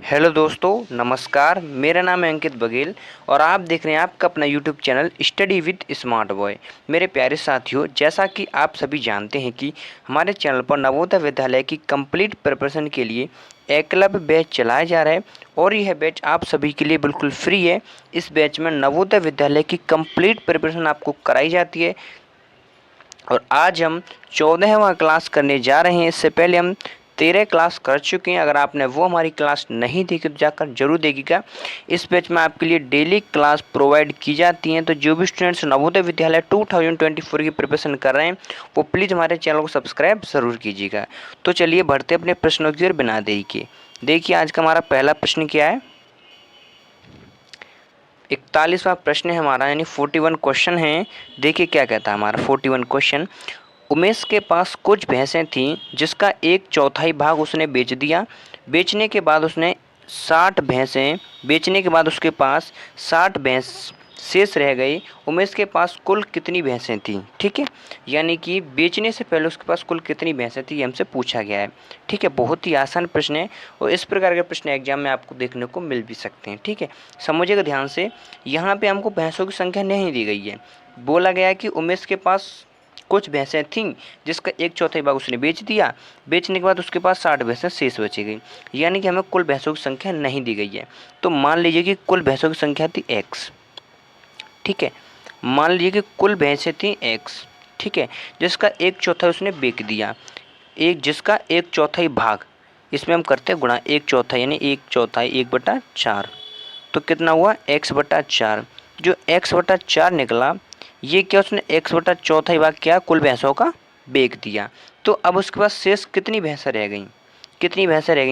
Hello दोस्तों, नमस्कार। मेरा नाम है अंकित बघेल और आप देख रहे हैं आपका अपना YouTube channel study with smart boy. मेरे प्यारे साथियों, जैसा कि आप सभी जानते हैं कि हमारे चैनल पर नवोदय विद्यालय की कंप्लीट प्रिपरेशन के लिए एकलव्य बैच चलाया जा रहा है और यह बैच आप सभी के लिए बिल्कुल फ्री है। इस बैच में नवोदय विद्यालय की कंप्लीट प्रिपरेशन आपको कराई जाती है और आज हम 14वां क्लास करने जा रहे हैं। इससे पहले हम 13 क्लास कर चुके हैं। अगर आपने वो हमारी क्लास नहीं देखी तो जाकर जरूर देखिएगा। इस बैच में आपके लिए डेली क्लास प्रोवाइड की जाती हैं। तो जो भी स्टूडेंट्स नवोदय विद्यालय 2024 की प्रिपरेशन कर रहे हैं वो प्लीज़ हमारे चैनल को सब्सक्राइब ज़रूर कीजिएगा। तो चलिए बढ़ते अपने प्रश्नों की ओर बिना देरी के। देखिए आज का हमारा पहला प्रश्न क्या है। 41वां प्रश्न है हमारा, यानी 41 क्वेश्चन है। देखिए क्या कहता है हमारा 41 क्वेश्चन। उमेश के पास कुछ भैंसें थीं जिसका 1/4 भाग उसने बेच दिया। बेचने के बाद उसने 60 भैंसें बेचने के बाद उसके पास 60 भैंस शेष रह गई। उमेश के पास कुल कितनी भैंसें थीं? ठीक है, यानी कि बेचने से पहले उसके पास कुल कितनी भैंसें थी ये हमसे पूछा गया है। ठीक है, बहुत ही आसान प्रश्न है और इस प्रकार के प्रश्न एग्जाम में आपको देखने को मिल भी सकते हैं। ठीक है, समझिएगा ध्यान से। यहाँ पे हमको भैंसों की संख्या नहीं दी गई है। बोला गया है कि उमेश के पास कुछ भैंसें थीं जिसका 1/4 भाग उसने बेच दिया। बेचने के बाद उसके पास 60 भैंसें शेष बची गई, यानी कि हमें कुल भैंसों की संख्या नहीं दी गई है। तो मान लीजिए कि कुल भैंसों की संख्या थी x। ठीक है, मान लीजिए कि कुल भैंसें थी x। ठीक है, जिसका 1/4 उसने बेच दिया। जिसका 1/4 भाग, इसमें हम करते हैं गुणा 1/4, यानी 1/4 1/4। तो कितना हुआ x/4। जो x/4 निकला, ये क्या उसने x/4 भाग क्या कुल भैंसों का बेच दिया। तो अब उसके पास शेष कितनी भैंसें रह गई?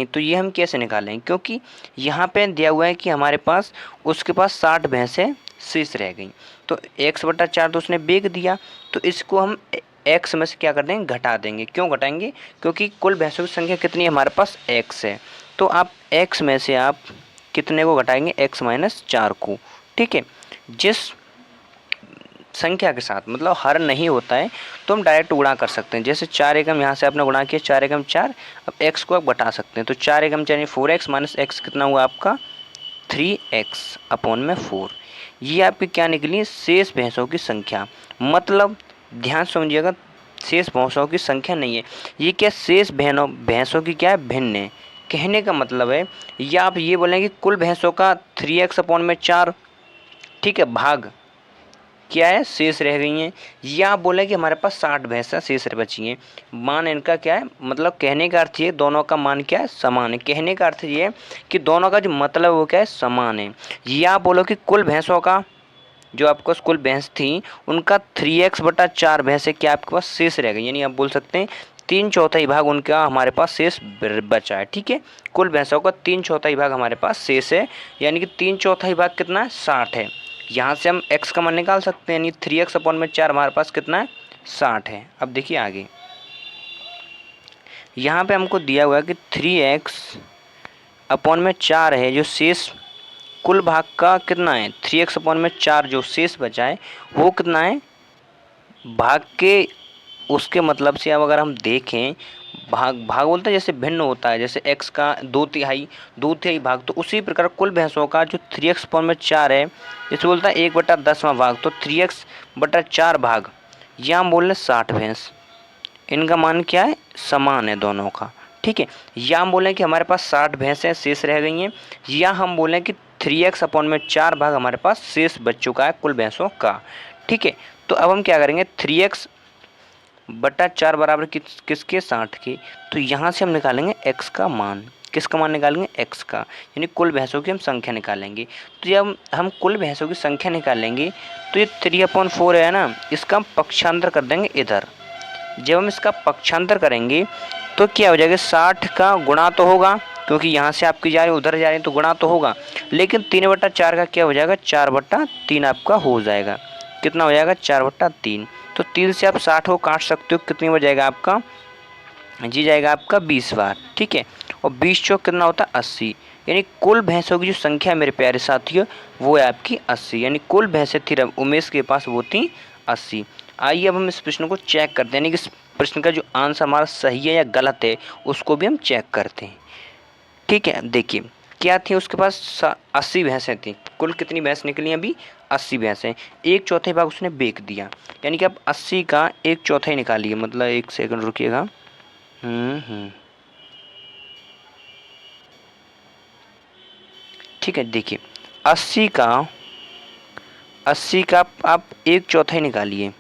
तो ये हम कैसे निकालेंगे, क्योंकि यहाँ पे दिया हुआ है कि हमारे पास उसके पास 60 भैंसें शेष रह गई। तो x/4 तो उसने बेच दिया, तो इसको हम x में से क्या कर देंगे, घटा देंगे। क्यों घटाएंगे? क्योंकि कुल भैंसों की संख्या कितनी है हमारे पास x है। तो आप x में से आप कितने को घटाएंगे, x-4 को। ठीक है, जिस संख्या के साथ मतलब हर नहीं होता है तो हम डायरेक्ट गुणा कर सकते हैं। जैसे 4 एकम यहाँ से आपने गुणा किया, 4 एकम 4। अब x को आप घटा सकते हैं, तो 4 एकम 4 4x माइनस x कितना हुआ आपका 3x/4। ये आपकी क्या निकली, शेष भैंसों की संख्या। मतलब ध्यान समझिएगा, शेष भैंसों की संख्या नहीं है, ये क्या शेष भैंसों की क्या है, भिन्न है। कहने का मतलब है, या आप ये बोलें कि कुल भैंसों का 3x/4 ठीक है भाग क्या है, शेष रह गई हैं। या आप बोले कि हमारे पास 60 भैंसें शेष बची हैं। मान इनका क्या है, मतलब कहने का अर्थ ये दोनों का मान क्या है, समान है। कहने का अर्थ ये है कि दोनों का जो मतलब वो क्या है, समान है। या आप बोलो कि कुल भैंसों का जो आपके पास कुल भैंस थी उनका 3x/4 भैंसें क्या आपके पास शेष रह गई, यानी आप बोल सकते हैं 3/4 भाग उनका हमारे पास शेष बचा है। ठीक है, कुल भैंसों का 3/4 भाग हमारे पास शेष है, यानी कि 3/4 भाग कितना है, 60 है। यहाँ से हम x का मान निकाल सकते हैं, यानी 3x/4 हमारे पास कितना है, 60 है। अब देखिए आगे, यहाँ पे हमको दिया हुआ है कि 3x/4 है जो शेष कुल भाग का कितना है, 3x/4 जो शेष बचा है वो कितना है भाग के। उसके मतलब से अब अगर हम देखें, भाग बोलते हैं जैसे भिन्न होता है, जैसे x का 2/3 भाग, तो उसी प्रकार कुल भैंसों का जो 3x/4 है जैसे बोलता है 1/10वां भाग, तो 3x/4 भाग, या हम बोल रहे 60 भैंस, इनका मान क्या है, समान है दोनों का। ठीक है, या हम बोलें कि हमारे पास 60 भैंसें शेष रह गई हैं, या हम बोलें कि 3x/4 भाग हमारे पास शेष बच चुका है कुल भैंसों का। ठीक है, तो अब हम क्या करेंगे, 3x/4 बराबर किसके, 60 के। तो यहाँ से हम निकालेंगे x का मान। किसका मान निकालेंगे, x का, यानी कुल भैंसों की हम संख्या निकालेंगे। तो जब हम कुल भैंसों की संख्या निकालेंगे तो ये 3/4 है ना, इसका हम पक्षांतर कर देंगे इधर। जब हम इसका पक्षांतर करेंगे तो क्या हो जाएगा, 60 का गुणा तो होगा, क्योंकि यहाँ से आपकी जा रही उधर जा रही तो गुणा तो होगा, लेकिन 3/4 का क्या हो जाएगा, 4/3 आपका हो जाएगा। कितना हो जाएगा, 4/3। तो 3 से आप 60 को काट सकते हो, कितनी बार जाएगा आपका, जी जाएगा आपका 20 बार। ठीक है, और 20 चौक कितना होता है, 80। यानी कुल भैंसों की जो संख्या मेरे प्यारे साथियों वो है आपकी 80, यानी कुल भैंसें थी उमेश के पास वो थी 80। आइए अब हम इस प्रश्न को चेक करते हैं, यानी कि इस प्रश्न का जो आंसर हमारा सही है या गलत है उसको भी हम चेक करते हैं। ठीक है, देखिए क्या थी उसके पास 80 भैंसें थी। कुल कितनी भैंस निकली अभी 80 भैंसें। एक चौथाई भाग उसने बेच दिया, यानी कि अब 80 का एक चौथाई निकालिए, मतलब एक सेकंड रुकिएगा। ठीक है, देखिए 80 का आप एक चौथाई निकालिए,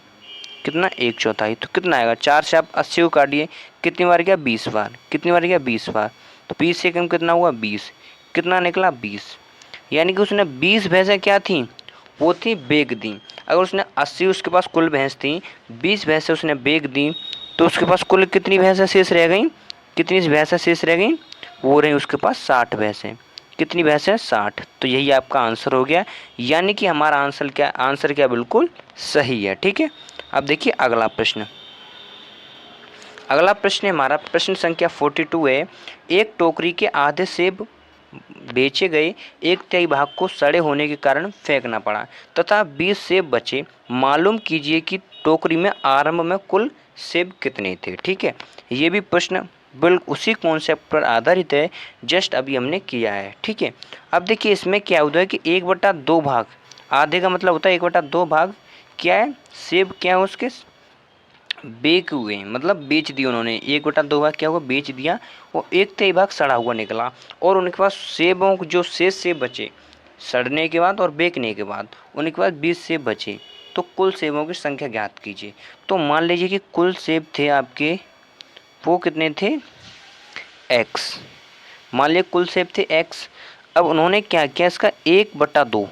कितना एक चौथाई, तो कितना आएगा 4 से आप 80 को काटिए, कितनी बार गया 20 बार, कितनी बार गया 20 बार, तो 20 से कम कितना हुआ 20, कितना निकला 20। यानी कि उसने 20 भैंसें क्या थी वो थी बेच दी। अगर उसने 80 उसके पास कुल भैंस थी, 20 भैंसें उसने बेच दी, तो उसके पास कुल कितनी भैंसें शेष रह गई, कितनी भैंसें शेष रह गई, वो रही उसके पास 60 भैंसें। कितनी भैंसें 60, तो यही आपका आंसर हो गया। यानी कि हमारा आंसर क्या बिल्कुल सही है। ठीक है, अब देखिए अगला प्रश्न। अगला प्रश्न हमारा प्रश्न संख्या 42 है। एक टोकरी के आधे सेब बेचे गए, एक तिहाई भाग को सड़े होने के कारण फेंकना पड़ा तथा 20 सेब बचे। मालूम कीजिए कि टोकरी में आरंभ में कुल सेब कितने थे। ठीक है, ये भी प्रश्न बिल्कुल उसी कॉन्सेप्ट पर आधारित है, जस्ट अभी हमने किया है। ठीक है, अब देखिए इसमें क्या होता है कि 1/2 भाग, आधे का मतलब होता है 1/2 भाग क्या है, सेब क्या है उसके बेक हुए, मतलब बेच दिए उन्होंने। 1/2 भाग क्या हुआ बेच दिया, वो एक तिहाई भाग सड़ा हुआ निकला, और उनके पास सेबों जो शेष सेब बचे सड़ने के बाद और बेचने के बाद, उनके पास 20 सेब बचे। तो कुल सेबों की संख्या ज्ञात कीजिए। तो मान लीजिए कि कुल सेब थे आपके, वो कितने थे x, मान लीजिए कुल सेब थे x। अब उन्होंने क्या किया, इसका 1/2,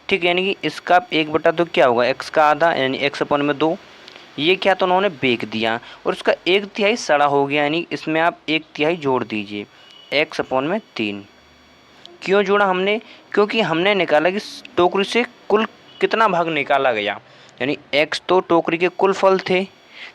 ठीक, यानी कि इसका 1/2 क्या होगा x का आधा, यानी x/2। ये क्या, तो उन्होंने बेच दिया और उसका एक तिहाई सड़ा हो गया, यानी इसमें आप एक तिहाई जोड़ दीजिए, x/3। क्यों जोड़ा हमने, क्योंकि हमने निकाला कि टोकरी से कुल कितना भाग निकाला गया, यानी x तो टोकरी के कुल फल थे,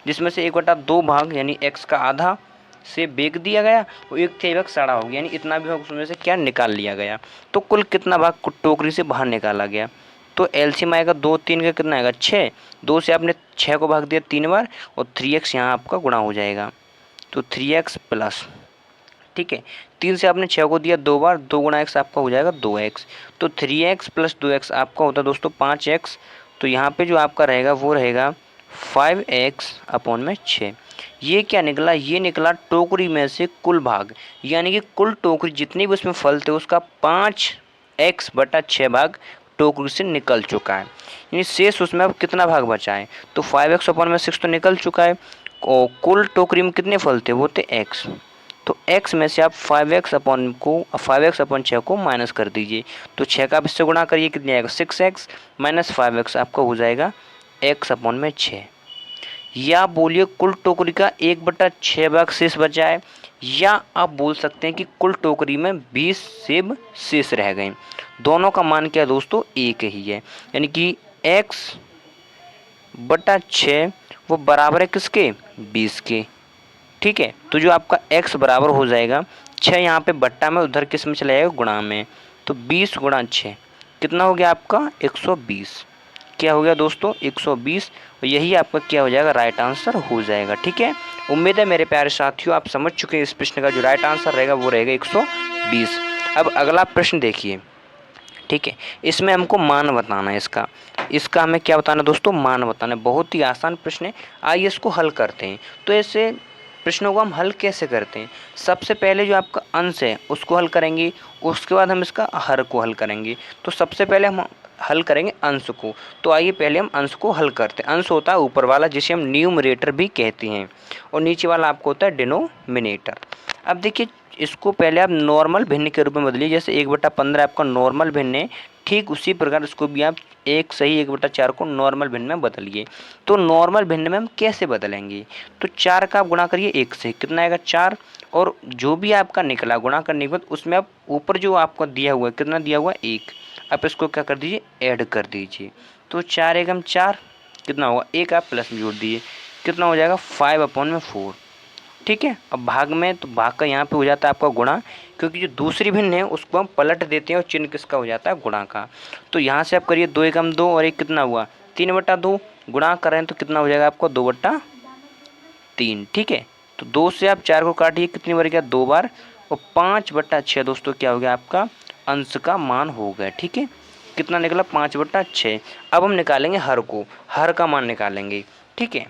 जिसमें से 1/2 भाग यानी x का आधा से बेच दिया गया और एक तिहाई भाग सड़ा हो गया, यानी इतना भी भाग उसमें से क्या निकाल लिया गया। तो कुल कितना भाग टोकरी से बाहर निकाला गया, तो एलसीएम आएगा 2 3 का कितना आएगा 6। 2 से आपने 6 को भाग दिया 3 बार और 3x यहाँ आपका गुणा हो जाएगा, तो 3x प्लस, ठीक है, 3 से आपने 6 को दिया 2 बार, 2 गुणा x आपका हो जाएगा 2x, तो 3x प्लस 2x आपका होता है दोस्तों 5x। तो यहाँ पे जो आपका रहेगा वो रहेगा 5x/6। ये क्या निकला, ये निकला टोकरी में से कुल भाग, यानी कि कुल टोकरी जितने भी उसमें फल थे उसका 5x/6 भाग टोकरी से निकल चुका है। यानी शेष उसमें अब कितना भाग बचा है, तो 5x/6 तो निकल चुका है, और कुल टोकरी में कितने फल थे, वो थे x। तो x में से आप 5x/6 को माइनस कर दीजिए, तो 6 का इससे गुणा करिए, कितनी आएगा 6x माइनस 5x आपका हो जाएगा x/6। या बोलिए कुल टोकरी का 1/6 भाग शेष बचा है, या आप बोल सकते हैं कि कुल टोकरी में 20 सेब शेष रह गए। दोनों का मान क्या है दोस्तों, एक ही है, यानी कि x/6 वो बराबर है किसके, 20 के। ठीक है, तो जो आपका x बराबर हो जाएगा 6, यहाँ पे बट्टा में उधर किस में चला जाएगा गुणा में, तो 20 गुणा 6 कितना हो गया आपका 120। क्या हो गया दोस्तों 120, और यही आपका क्या हो जाएगा राइट आंसर हो जाएगा। ठीक है, उम्मीद है मेरे प्यारे साथियों आप समझ चुके हैं इस प्रश्न का जो राइट आंसर रहेगा वो रहेगा 120। अब अगला प्रश्न देखिए। ठीक है, इसमें हमको मान बताना है, इसका हमें क्या बताना है दोस्तों, मान बताना है। बहुत ही आसान प्रश्न है, आइए इसको हल करते हैं। तो ऐसे प्रश्नों को हम हल कैसे करते हैं, सबसे पहले जो आपका अंश है उसको हल करेंगे, उसके बाद हम इसका हर को हल करेंगे। तो सबसे पहले हम हल करेंगे अंश को, तो आइए पहले हम अंश को हल करते हैं। अंश होता है ऊपर वाला जिसे हम न्यूमरेटर भी कहते हैं, और नीचे वाला आपको होता है डिनोमिनेटर। अब देखिए इसको पहले आप नॉर्मल भिन्न के रूप में बदलिए, जैसे 1/15 आपका नॉर्मल भिन्न है, ठीक उसी प्रकार इसको भी आप 1/4 को नॉर्मल भिन्न में बदलिए। तो नॉर्मल भिन्न में हम कैसे बदलेंगे, तो 4 का आप गुणा करिए 1 से, कितना आएगा 4, और जो भी आपका निकला गुणा करने के बाद उसमें आप ऊपर जो आपको दिया हुआ है कितना दिया हुआ है 1, आप इसको क्या कर दीजिए ऐड कर दीजिए। तो 4 एकम 4 कितना होगा 1, आप प्लस में जोड़ दीजिए, कितना हो जाएगा 5/4। ठीक है, अब भाग में, तो भाग का यहाँ पे हो जाता है आपका गुणा, क्योंकि जो दूसरी भिन्न है उसको हम पलट देते हैं और चिन्ह किसका हो जाता है गुणा का। तो यहाँ से आप करिए 2 एकम 2 और 1 कितना हुआ 3/2, गुणा करें तो कितना हो जाएगा आपको 2/3। ठीक है, तो 2 से आप 4 को काटिए, कितनी बार गया 2 बार, और 5/6 दोस्तों क्या हो गया आपका अंश का मान हो गया। ठीक है, कितना निकला 5/6। अब हम निकालेंगे हर को, हर का मान निकालेंगे। ठीक है,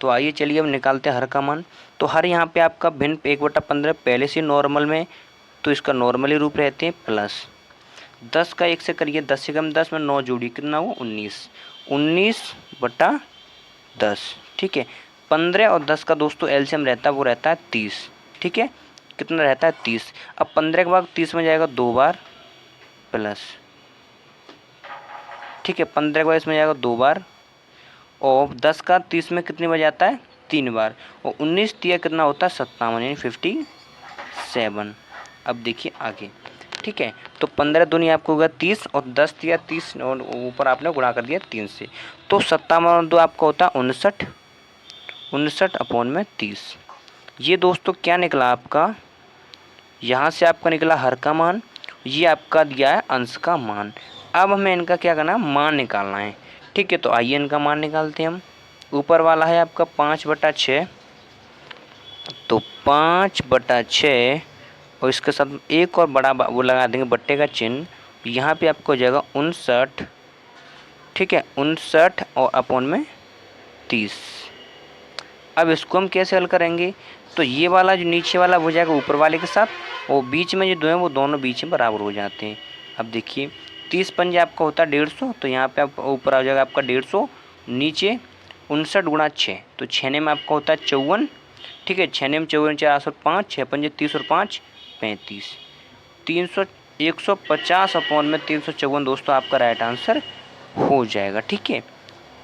तो आइए चलिए अब निकालते हैं हर का मान। तो हर यहाँ पे आपका भिन्न 1/15 पहले से नॉर्मल में, तो इसका नॉर्मली रूप रहते हैं प्लस 10 का 1 से करिए, 10 से कम 10 में 9 जोड़ी कितना हुआ 19, 19/10। ठीक है, 15 और 10 का दोस्तों एलसीएम रहता है, वो रहता है 30। ठीक है, कितना रहता है 30। अब 15 के बाद 30 में जाएगा 2 बार प्लस, ठीक है, 15 के बाद इसमें जाएगा 2 बार, और 10 का 30 में कितनी बार जाता है 3 बार, और 19 तिया कितना होता है 57 यानी 57। अब देखिए आगे। ठीक है, तो 15 दूनी आपको होगा 30 और 10 तिया 30 और ऊपर आपने गुणा कर दिया 3 से, तो 57 आपका होता है 59, 59/30। ये दोस्तों क्या निकला आपका, यहाँ से आपका निकला हर का मान, ये आपका दिया है अंश का मान। अब हमें इनका क्या करना है, मान निकालना है। ठीक है, तो आइए इनका मान निकालते हैं हम। ऊपर वाला है आपका 5/6, तो 5/6 और इसके साथ एक और बड़ा वो लगा देंगे बट्टे का चिन्ह, यहाँ पे आपको हो जाएगा 59। ठीक है, 59 और अपॉन में 30। अब इसको हम कैसे हल करेंगे, तो ये वाला जो नीचे वाला हो जाएगा ऊपर वाले के साथ, और बीच में जो दो हैं वो दोनों बीच में बराबर हो जाते हैं। अब देखिए 30 पंजे आपका होता है 150, तो यहाँ पे आप ऊपर आ जाएगा आपका 150, नीचे 59 गुणा 6, तो 6 में आपका होता है 54। ठीक है, 6 में 54 4 8 5, 6 पंजे 30 और 5 35, 300 150 अपॉन में 354 दोस्तों आपका राइट आंसर हो जाएगा। ठीक है,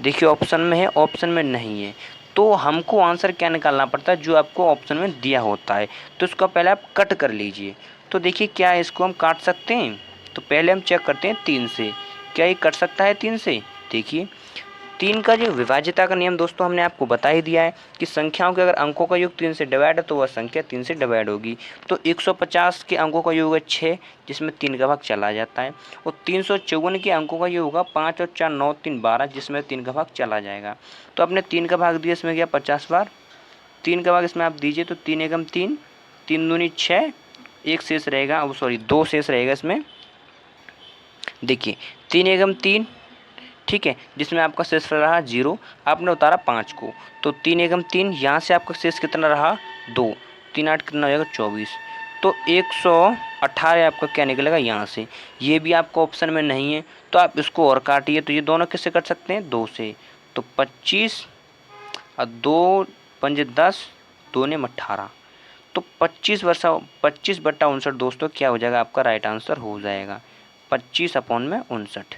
देखिए ऑप्शन में है, ऑप्शन में नहीं है, तो हमको आंसर क्या निकालना पड़ता है, जो आपको ऑप्शन में दिया होता है। तो इसको पहले आप कट कर लीजिए। तो देखिए क्या इसको हम काट सकते हैं, तो पहले हम चेक करते हैं 3 से, क्या ये कट सकता है 3 से। देखिए 3 का जो विभाज्यता का नियम दोस्तों हमने आपको बता ही दिया है कि संख्याओं के अगर अंकों का योग 3 से डिवाइड है तो वह संख्या 3 से डिवाइड होगी। तो 150 के अंकों का योग है 6, जिसमें 3 का भाग चला जाता है, और 354 के अंकों का योग होगा 5 और 4 9 3 12, जिसमें 3 का भाग चला जाएगा। तो आपने 3 का भाग दिया, इसमें गया 50 बार, 3 का भाग इसमें आप दीजिए, तो 3 एकम 3, 3 दूनी 6, एक शेष रहेगा, अब सॉरी 2 शेष रहेगा इसमें। देखिए 3 एकम 3, ठीक है, जिसमें आपका शेष रहा 0, आपने उतारा 5 को, तो 3 एकम 3, यहाँ से आपका शेष कितना रहा 2, 3 8 कितना हो जाएगा 24, तो 118 आपका क्या निकलेगा यहाँ से। ये भी आपका ऑप्शन में नहीं है, तो आप इसको और काटिए, तो ये दोनों किससे कट सकते हैं 2 से, तो 25 और 2 पंजे 10, 2 ने 18, तो 25/59 दोस्तों क्या हो जाएगा आपका राइट आंसर हो जाएगा 25/59।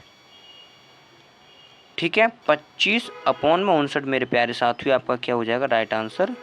ठीक है, 25/59 मेरे प्यारे साथियों आपका क्या हो जाएगा राइट आंसर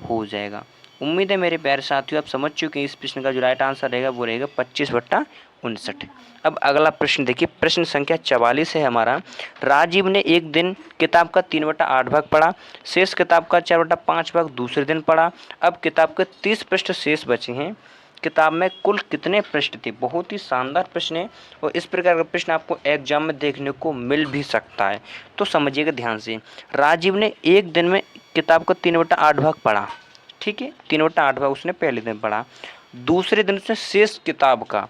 हो जाएगा। उम्मीद है मेरे प्यारे साथियों आप समझ चुके हैं, इस प्रश्न का जो राइट आंसर रहेगा वो रहेगा 25/59। अब अगला प्रश्न देखिए, प्रश्न संख्या 44 है हमारा। राजीव ने एक दिन किताब का 3/8 भाग पढ़ा, शेष किताब का 4/5 भाग दूसरे दिन पढ़ा। अब किताब के 30 पृष्ठ शेष बचे हैं, किताब में कुल कितने पृष्ठ थे। बहुत ही शानदार प्रश्न है, और इस प्रकार का प्रश्न आपको एग्जाम में देखने को मिल भी सकता है, तो समझिएगा ध्यान से। राजीव ने एक दिन में किताब का 3/8 भाग पढ़ा, ठीक है, 3/8 भाग उसने पहले दिन पढ़ा। दूसरे दिन उसने शेष किताब का,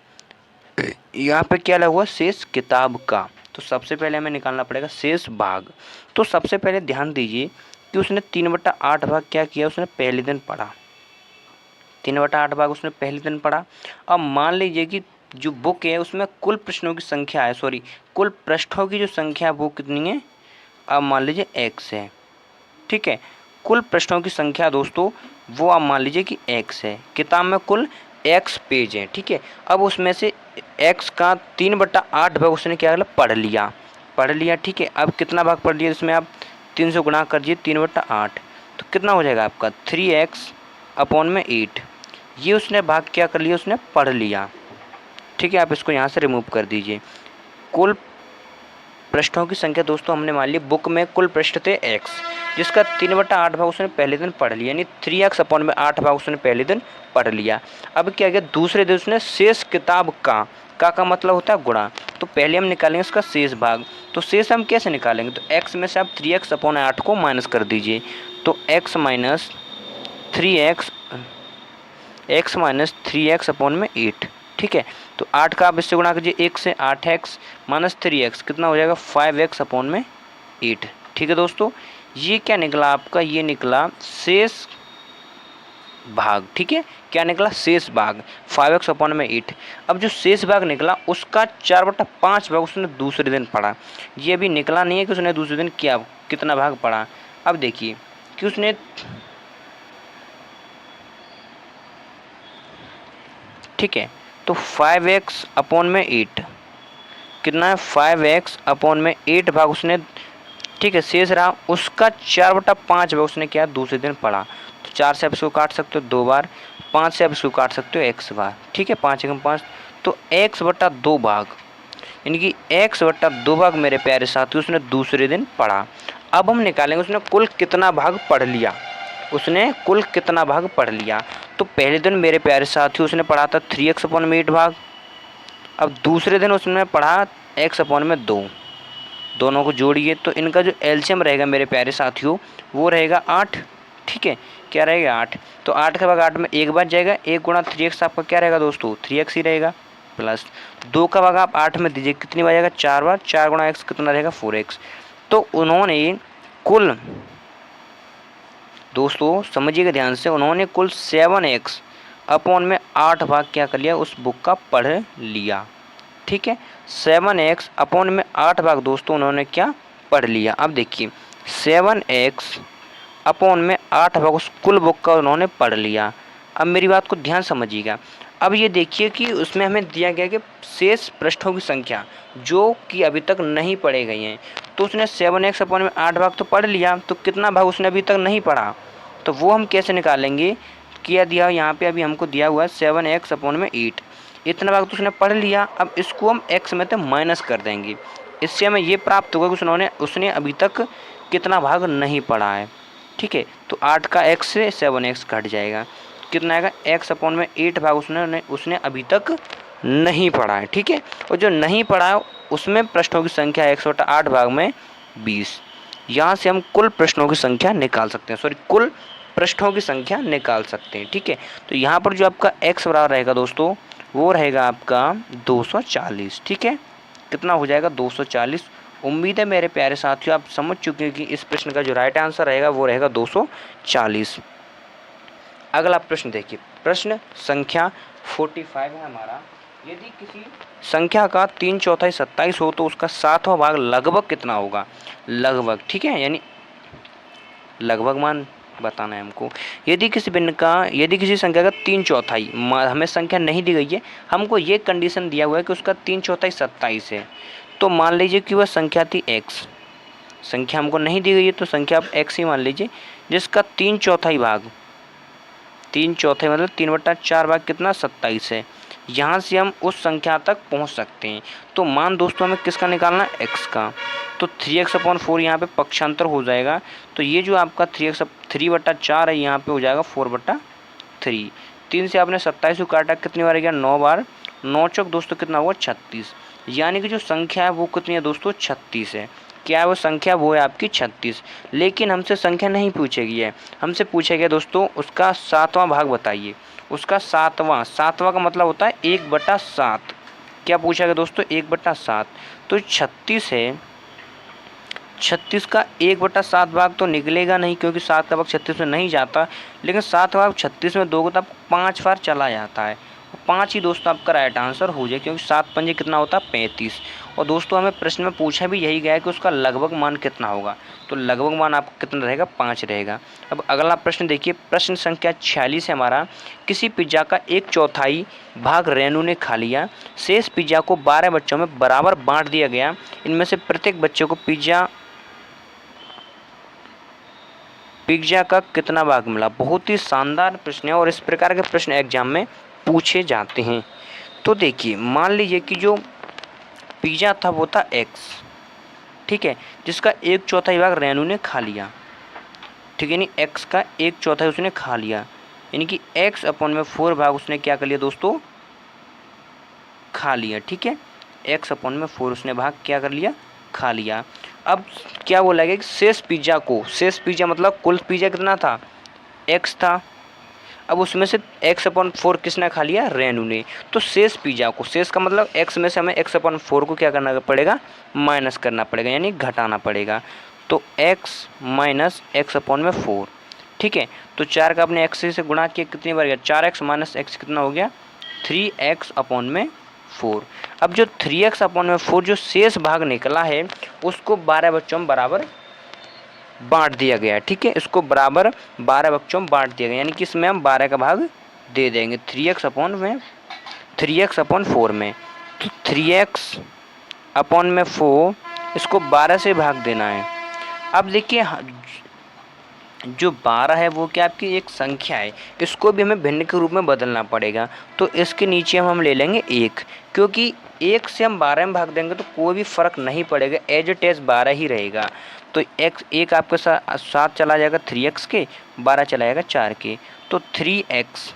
यहाँ पे क्या लगा हुआ शेष किताब का, तो सबसे पहले हमें निकालना पड़ेगा शेष भाग। तो सबसे पहले ध्यान दीजिए कि उसने 3/8 भाग क्या किया, उसने पहले दिन पढ़ा, 3/8 भाग उसने पहले दिन पढ़ा। अब मान लीजिए कि जो बुक है उसमें कुल प्रश्नों की संख्या है, सॉरी कुल पृष्ठों की जो संख्या है वो कितनी है, अब मान लीजिए x है। ठीक है, कुल पृष्ठों की संख्या दोस्तों वो आप मान लीजिए कि x है। किताब में कुल x पेज है, ठीक है। अब उसमें से x का 3/8 भाग उसने क्या पढ़ लिया, ठीक है। अब कितना भाग पढ़ लिया, इसमें आप 3 से गुणा कर दिए 3/8, तो कितना हो जाएगा आपका 3x/8। ये उसने भाग क्या कर लिया, उसने पढ़ लिया, ठीक है। आप इसको यहाँ से रिमूव कर दीजिए। कुल पृष्ठों की संख्या दोस्तों हमने मान ली, बुक में कुल पृष्ठ थे x, जिसका 3/8 भाग उसने पहले दिन पढ़ लिया, यानी 3x/8 भाग उसने पहले दिन पढ़ लिया। अब क्या गया, दूसरे दिन उसने शेष किताब का मतलब होता है गुणा, तो पहले हम निकालेंगे इसका शेष भाग। तो शेष हम कैसे निकालेंगे, तो x में से आप 3x/8 को माइनस कर दीजिए, तो x - 3x x minus 3x upon में 8। ठीक है, तो 8 का आप इससे गुणा कीजिए 1 से, 8x माइनस 3x कितना हो जाएगा 5x अपॉन में 8। ठीक है दोस्तों, ये क्या निकला आपका, ये निकला शेष भाग। ठीक है, क्या निकला शेष भाग 5x अपॉन में 8। अब जो शेष भाग निकला उसका 4/5 भाग उसने दूसरे दिन पढ़ा। ये अभी निकला नहीं है कि उसने दूसरे दिन क्या कितना भाग पढ़ा। अब देखिए कि उसने ठीक है, तो 5x अपॉन में 8 कितना है 5x अपॉन में 8 भाग उसने, ठीक है, शेष रहा उसका 4/5 भाग उसने क्या दूसरे दिन पढ़ा। तो 4 से आप इसको काट सकते हो 2 बार, 5 से आप इसको काट सकते हो x बार। ठीक है, 5 एकम 5, तो x/2 भाग, यानी कि x/2 भाग मेरे प्यारे साथी उसने दूसरे दिन पढ़ा। अब हम निकालेंगे उसने कुल कितना भाग पढ़ लिया, उसने कुल कितना भाग पढ़ लिया। तो पहले दिन मेरे प्यारे साथी उसने पढ़ा था 3x अपॉन में 8 भाग। अब दूसरे दिन उसने पढ़ा x अपॉन में 2, दोनों को जोड़िए तो इनका जो एलसीएम रहेगा मेरे प्यारे साथियों वो रहेगा 8। ठीक है, क्या रहेगा 8, तो 8 का भाग 8 में एक बार जाएगा, 1 गुणा 3x आपका क्या रहेगा दोस्तों 3x ही रहेगा, प्लस 2 का भाग आप 8 में दीजिए कितनी बार जाएगा 4 बार, 4 गुणा x कितना रहेगा 4x। तो उन्होंने कुल दोस्तों समझिएगा ध्यान से, उन्होंने कुल 7x अपॉन में 8 भाग क्या कर लिया उस बुक का पढ़ लिया। ठीक है, 7x अपॉन में 8 भाग दोस्तों उन्होंने क्या पढ़ लिया। अब देखिए 7x अपॉन में 8 भाग उस कुल बुक का उन्होंने पढ़ लिया। अब मेरी बात को ध्यान समझिएगा। अब ये देखिए कि उसमें हमें दिया गया कि शेष पृष्ठों की संख्या जो कि अभी तक नहीं पढ़े गई हैं। तो उसने 7x अपॉन में 8 भाग तो पढ़ लिया, तो कितना भाग उसने अभी तक नहीं पढ़ा, तो वो हम कैसे निकालेंगे। क्या दिया यहाँ पे, अभी हमको दिया हुआ है 7x अपॉन में 8, इतना भाग तो उसने पढ़ लिया। अब इसको हम x में तो माइनस कर देंगे, इससे हमें ये प्राप्त होगा कि उसने अभी तक कितना भाग नहीं पढ़ा है। ठीक है, तो 8 का x से 7x घट जाएगा, कितना आएगा x अपॉन में 8 भाग उसने अभी तक नहीं पढ़ा है। ठीक है, और जो नहीं पढ़ा है उसमें पृष्ठों की संख्या है 1/8 भाग में 20। यहाँ से हम कुल प्रश्नों की संख्या निकाल सकते हैं, कुल पृष्ठों की संख्या निकाल सकते हैं। ठीक है, तो यहाँ पर जो आपका x बराबर रहेगा दोस्तों वो रहेगा आपका 240। ठीक है, कितना हो जाएगा 240। उम्मीद है मेरे प्यारे साथियों आप समझ चुके हैं कि इस प्रश्न का जो राइट आंसर रहेगा वो रहेगा 240। अगला प्रश्न देखिए, प्रश्न संख्या 45 है हमारा। यदि किसी संख्या का 3/4 27 हो तो उसका 7वां भाग लगभग कितना होगा, लगभग। ठीक है, यानी लगभग मान बताना है हमको। यदि किसी संख्या का 3/4, हमें संख्या नहीं दी गई है, हमको ये कंडीशन दिया हुआ है कि उसका 3/4 27 है। तो मान लीजिए कि वह संख्या थी x, संख्या हमको नहीं दी गई है तो संख्या आप x ही मान लीजिए, जिसका 3/4 भाग, 3/4 मतलब 3/4 भाग कितना 27 है। यहाँ से हम उस संख्या तक पहुँच सकते हैं। तो मान दोस्तों हमें किसका निकालना है x का, तो 3x अपॉन 4 यहाँ पे पक्षांतर हो जाएगा। तो ये जो आपका 3/4 है यहाँ पे हो जाएगा 4/3। 3 से आपने 27 को काटा कितनी बार गया 9 बार, 9 चौक दोस्तों कितना हुआ 36। यानी कि जो संख्या है वो कितनी है दोस्तों 36 है। क्या है वो संख्या, वो है आपकी 36। लेकिन हमसे संख्या नहीं पूछेगी है, हमसे पूछा गया दोस्तों उसका 7वां भाग बताइए। उसका 7वां का मतलब होता है 1/7। क्या पूछा गया दोस्तों 1/7। तो 36 है, 36 का 1/7 भाग तो निकलेगा नहीं क्योंकि 7 का भाग 36 में नहीं जाता, लेकिन 7 का भाग 36 में दोगे तब 5 बार चला जाता है। 5 ही दोस्तों आपका राइट आंसर हो जाए, क्योंकि 7 पंजे कितना होता है 35। और दोस्तों हमें प्रश्न में पूछा भी यही गया है कि उसका लगभग मान कितना होगा, तो लगभग मान आपका कितना रहेगा 5 रहेगा। अब अगला प्रश्न देखिए, प्रश्न संख्या 46 है हमारा। किसी पिज्ज़ा का 1/4 भाग रेनू ने खा लिया, शेष पिज्ज़ा को 12 बच्चों में बराबर बांट दिया गया, इनमें से प्रत्येक बच्चे को पिज्ज़ा का कितना भाग मिला। बहुत ही शानदार प्रश्न है और इस प्रकार के प्रश्न एग्जाम में पूछे जाते हैं। तो देखिए मान लीजिए कि जो पिज़्ज़ा था वो था x, ठीक है, जिसका 1/4 भाग रेनू ने खा लिया। ठीक है, यानी x का 1/4 उसने खा लिया, यानी कि x अपॉन में 4 भाग उसने क्या कर लिया दोस्तों खा लिया। ठीक है, x अपॉन में 4 उसने भाग क्या कर लिया खा लिया। अब क्या बोला गया कि शेष पिज्ज़ा मतलब कुल पिज्ज़ा कितना था x था। अब उसमें से x/4 किसने खा लिया, रेणु ने। तो शेष पिज़्ज़ा को, शेष का मतलब x में से हमें x/4 को क्या करना पड़ेगा, माइनस करना पड़ेगा, यानी घटाना पड़ेगा। तो x माइनस x/4, ठीक है। तो 4 का अपने x से गुणा किया, कितनी बार गया, 4x माइनस x कितना हो गया, 3x/4। अब जो 3x/4 जो शेष भाग निकला है उसको 12 बच्चों में बराबर बांट दिया गया, ठीक है। इसको बराबर 12 बच्चों में बांट दिया गया, यानी कि इसमें हम 12 का भाग दे देंगे 3x/4 में। तो 3x/4 इसको 12 से भाग देना है। अब देखिए जो 12 है वो क्या आपकी एक संख्या है, इसको भी हमें भिन्न के रूप में बदलना पड़ेगा। तो इसके नीचे हम ले लेंगे 1, क्योंकि 1 से हम 12 में भाग देंगे तो कोई भी फ़र्क नहीं पड़ेगा, एज इट इज़ 12 ही रहेगा। तो एक आपके साथ चला जाएगा 3x के, 12 चला जाएगा 4 के। तो 3x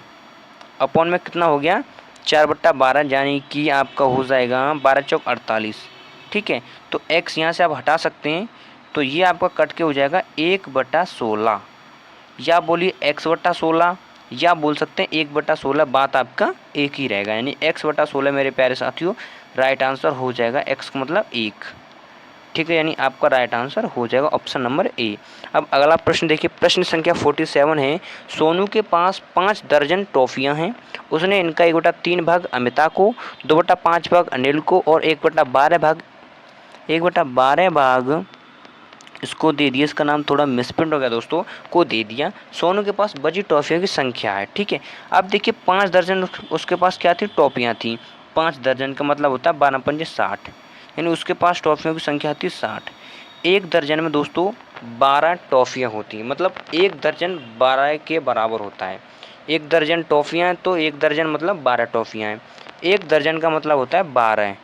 में कितना हो गया, 4/12, यानी कि आपका हो जाएगा 12 चौक 48, ठीक है। तो x यहाँ से आप हटा सकते हैं, तो ये आपका कट के हो जाएगा 1/16, या बोलिए x/16, या बोल सकते हैं 1/16, बात आपका एक ही रहेगा, यानी x/16 मेरे प्यारे साथियों राइट आंसर हो जाएगा, x का मतलब 1, ठीक है। यानी आपका राइट आंसर हो जाएगा ऑप्शन नंबर ए। अब अगला प्रश्न देखिए, प्रश्न संख्या 47 है। सोनू के पास 5 दर्जन टॉफ़ियाँ हैं, उसने इनका 1/3 भाग अमिता को, 2/5 भाग अनिल को और 1/12 भाग इसको दे दिया। इसका नाम थोड़ा मिसप्रिंट हो गया दोस्तों, को दे दिया। सोनू के पास बची टॉफ़ियों की संख्या है, ठीक है। अब देखिए 5 दर्जन उसके पास क्या थी, टॉफ़ियाँ थी। 5 दर्जन का मतलब होता है 12×5 60, यानी उसके पास टॉफ़ियों की संख्या थी 60। एक दर्जन में दोस्तों 12 टॉफ़ियाँ होती हैं, मतलब एक दर्जन 12 के बराबर होता है। एक दर्जन टॉफ़ियाँ हैं तो एक दर्जन मतलब 12 टॉफ़ियाँ हैं। एक दर्जन का मतलब होता है 12,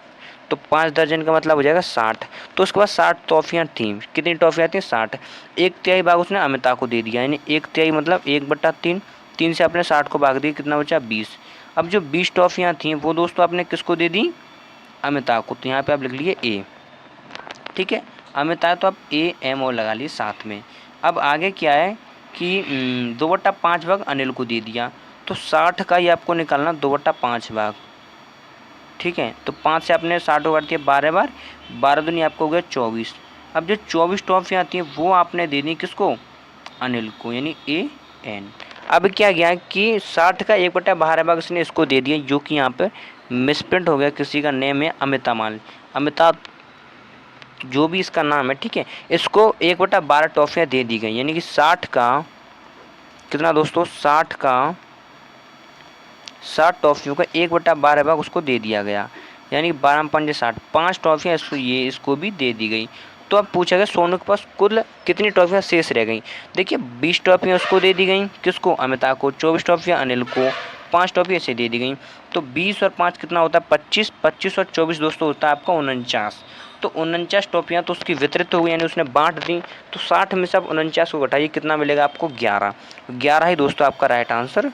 तो 5 दर्जन का मतलब हो जाएगा 60। तो उसके बाद 60 टॉफ़ियाँ थीं। कितनी टॉफ़ियाँ थीं, 60। 1/3 भाग उसने अमिता को दे दिया, यानी 1/3 मतलब 1/3, 3 से आपने 60 को भाग दिया, कितना बचा 20। अब जो 20 टॉफ़ियाँ थीं वो दोस्तों आपने किसको दे दी, अमिता को। तो यहाँ पे आप लिख लिए ए, ठीक है। अमिता तो आप AMO लगा लिए साथ में। अब आगे क्या है कि 2/5 भाग अनिल को दे दिया, तो 60 का ही आपको निकालना 2/5 भाग, ठीक है। तो 5 से आपने 60 को काट दिया 12 बार, 12 दूनी आपको हो गया 24। अब जो 24 टॉफ़ियाँ आती हैं वो आपने दे दी किसको, अनिल को, यानी AN। अब क्या गया कि 60 का 1/12 भाग इसने इसको दे दिया, जो कि यहाँ पे मिसप्रिंट हो गया, किसी का नेम है अमिता, मान अमिता जो भी इसका नाम है, ठीक है। इसको 1/12 टॉफ़ियाँ दे दी गई, यानी कि 60 का कितना दोस्तों, 60 टॉफ़ियों का 1/12 भाग उसको दे दिया गया, यानी 12×5 60, 5 टॉफ़ियाँ इसको भी दे दी गई। तो अब पूछा गया सोनू के पास कुल कितनी टॉफ़ियाँ शेष रह गई। देखिए 20 टॉफ़ियाँ उसको दे दी गई, किसको, अमिता को। 24 टॉफ़ियाँ अनिल को, 5 टॉफ़ियाँ ऐसे दे दी गई। तो 20 और 5 कितना होता है 25, 25 और 24 दोस्तों होता है आपका 49। तो 49 टॉफ़ियाँ तो उसकी वितरित हो गई, यानी उसने बांट दी। तो 60 में से आप 49 को घटाइए, कितना मिलेगा आपको, 11। 11 ही दोस्तों आपका राइट आंसर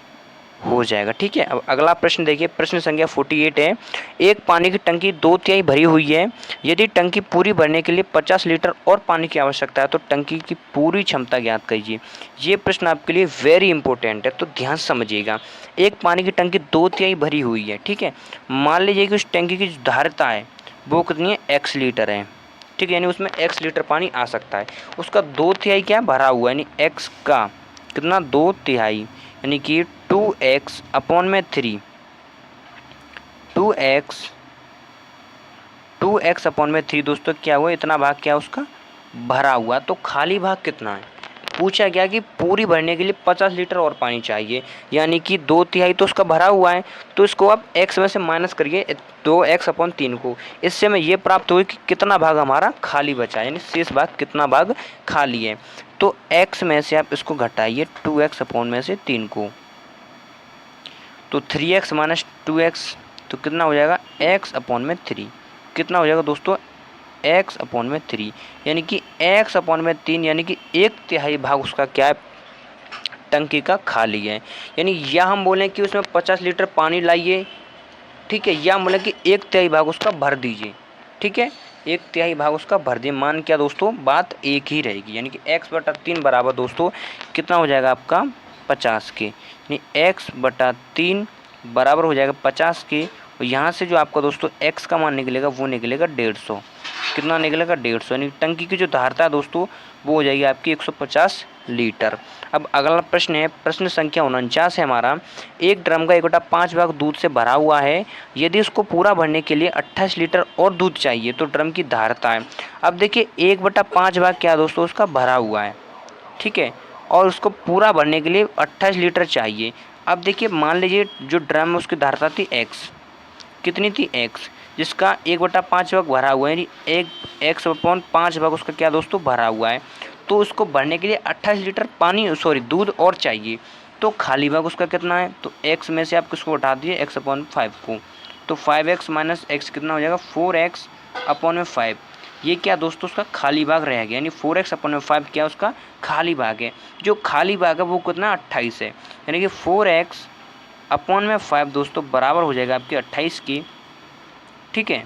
हो जाएगा, ठीक है। अब अगला प्रश्न देखिए, प्रश्न संख्या 48 है। एक पानी की टंकी 2/3 भरी हुई है, यदि टंकी पूरी भरने के लिए 50 लीटर और पानी की आवश्यकता है तो टंकी की पूरी क्षमता ज्ञात कीजिए। ये प्रश्न आपके लिए वेरी इंपॉर्टेंट है, तो ध्यान से समझिएगा। एक पानी की टंकी 2/3 भरी हुई है, ठीक है। मान लीजिए कि उस टंकी की जो धारिता है वो कितनी है, x लीटर है, ठीक है, यानी उसमें x लीटर पानी आ सकता है। उसका 2/3 क्या भरा हुआ है, यानी x का कितना 2/3, यानी कि 2x/3, 2x/3 दोस्तों क्या हुआ, इतना भाग क्या उसका भरा हुआ। तो खाली भाग कितना है, पूछा गया कि पूरी भरने के लिए 50 लीटर और पानी चाहिए, यानी कि 2/3 तो उसका भरा हुआ है। तो इसको आप x में से माइनस करिए 2x/3 को, इससे हमें ये प्राप्त हुई कि कितना भाग हमारा खाली बचा है, यानी शेष भाग कितना भाग खाली है। तो x में से आप इसको घटाइए 2x/3 को, तो 3x माइनस 2x तो कितना हो जाएगा, x/3, कितना हो जाएगा दोस्तों, x/3, यानी कि x/3, यानी कि 1/3 भाग उसका क्या है, टंकी का खाली है। यानी या हम बोलें कि उसमें 50 लीटर पानी लाइए, ठीक है, या हम बोलें कि 1/3 भाग उसका भर दीजिए, ठीक है, 1/3 भाग उसका भर दिए। मान क्या दोस्तों, बात एक ही रहेगी, यानी कि x/3 बराबर दोस्तों कितना हो जाएगा आपका 50 के, यानी x बटा 3 बराबर हो जाएगा 50 के। और यहाँ से जो आपका दोस्तों x का मान निकलेगा वो निकलेगा 150। कितना निकलेगा 150, यानी टंकी की जो धारता है दोस्तों वो हो जाएगी आपकी 150 लीटर। अब अगला प्रश्न है, प्रश्न संख्या 49 है हमारा। एक ड्रम का 1/5 भाग दूध से भरा हुआ है, यदि इसको पूरा भरने के लिए 28 लीटर और दूध चाहिए तो ड्रम की धारता है। अब देखिए 1/5 भाग क्या दोस्तों उसका भरा हुआ है, ठीक है, और उसको पूरा भरने के लिए 28 लीटर चाहिए। अब देखिए मान लीजिए जो ड्रम है उसकी धारता थी x, कितनी थी x, जिसका 1/5 भाग भरा हुआ है, यानी एक x/5 भाग उसका क्या दोस्तों भरा हुआ है। तो उसको भरने के लिए 28 लीटर दूध और चाहिए। तो खाली भाग उसका कितना है, तो x में से आप किसको उठा दिए x/5 को, तो 5x माइनस x कितना हो जाएगा 4x/5। ये क्या दोस्तों उसका खाली भाग रह गया, यानी 4x/5 क्या उसका खाली भाग है। जो खाली भाग है वो कितना 28 है, यानी कि 4x/5 दोस्तों बराबर हो जाएगा आपके 28 की, ठीक है।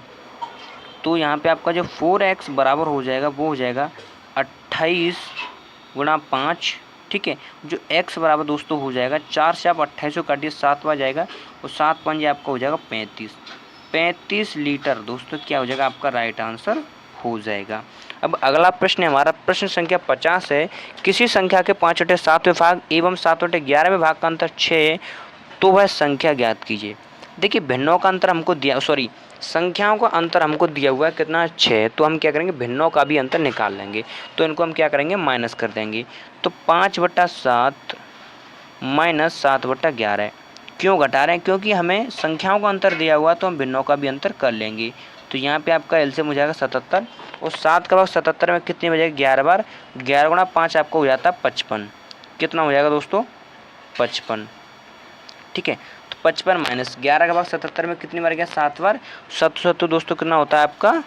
तो यहाँ पे आपका जो 4x बराबर हो जाएगा वो हो जाएगा 28 गुणा 5, ठीक है। जो x बराबर दोस्तों हो जाएगा 4 से आप 28 को काटिए 7 बार जाएगा, और 7 5 आपका हो जाएगा 35 लीटर दोस्तों क्या हो जाएगा आपका राइट आंसर हो जाएगा। अब अगला प्रश्न है हमारा, प्रश्न संख्या 50 है। किसी संख्या के 5/7 भाग एवं 7/11 भाग का अंतर 6 है, तो वह संख्या ज्ञात कीजिए। देखिए भिन्नों का अंतर हमको दिया, संख्याओं का अंतर हमको दिया हुआ है कितना 6, तो हम क्या करेंगे भिन्नों का भी अंतर निकाल लेंगे। तो इनको हम क्या करेंगे माइनस कर देंगे। तो 5/7 माइनस 7/11, क्यों घटा रहे हैं, क्योंकि हमें संख्याओं का अंतर दिया हुआ है तो हम भिन्नों का भी अंतर कर लेंगे। तो यहाँ पे आपका एलसीएम हो जाएगा 77, और 7 का भाग 77 में कितनी बजेगी 11 बार, 11 गुणा 5 आपका हो जाता है 55। कितना हो जाएगा दोस्तों 55, ठीक है। तो 55 माइनस 11 का भाग 77 में कितनी बार गया 7 बार, 7 दोस्तों कितना होता है आपका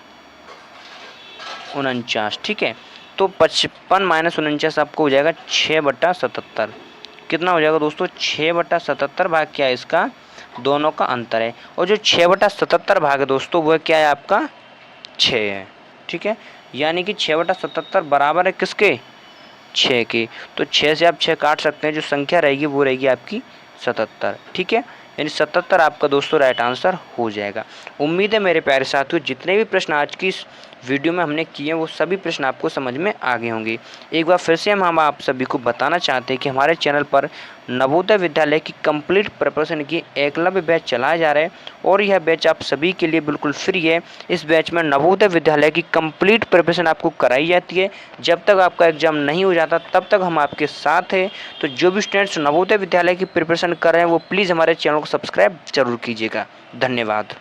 49, ठीक है। तो 55 माइनस 49 आपको हो जाएगा 6/77। कितना हो जाएगा दोस्तों 6/77 भाग क्या है इसका दोनों का अंतर है, और जो 6/77 भाग है दोस्तों वो क्या है आपका 6 है, ठीक है। यानी कि 6/77 बराबर है किसके 6 के। तो 6 से आप 6 काट सकते हैं, जो संख्या रहेगी वो रहेगी आपकी 77, ठीक है। यानी 77 आपका दोस्तों राइट आंसर हो जाएगा। उम्मीद है मेरे प्यारे साथियों जितने भी प्रश्न आज की इस वीडियो में हमने किए वो सभी प्रश्न आपको समझ में आ गए होंगे। एक बार फिर से हम आप सभी को बताना चाहते हैं कि हमारे चैनल पर नवोदय विद्यालय की कंप्लीट प्रिपरेशन की एकलव्य बैच चलाया जा रहा है, और यह बैच आप सभी के लिए बिल्कुल फ्री है। इस बैच में नवोदय विद्यालय की कंप्लीट प्रिपरेशन आपको कराई जाती है। जब तक आपका एग्जाम नहीं हो जाता तब तक हम आपके साथ हैं। तो जो भी स्टूडेंट्स नवोदय विद्यालय की प्रिपरेशन कर रहे हैं वो प्लीज़ हमारे चैनल को सब्सक्राइब जरूर कीजिएगा। धन्यवाद।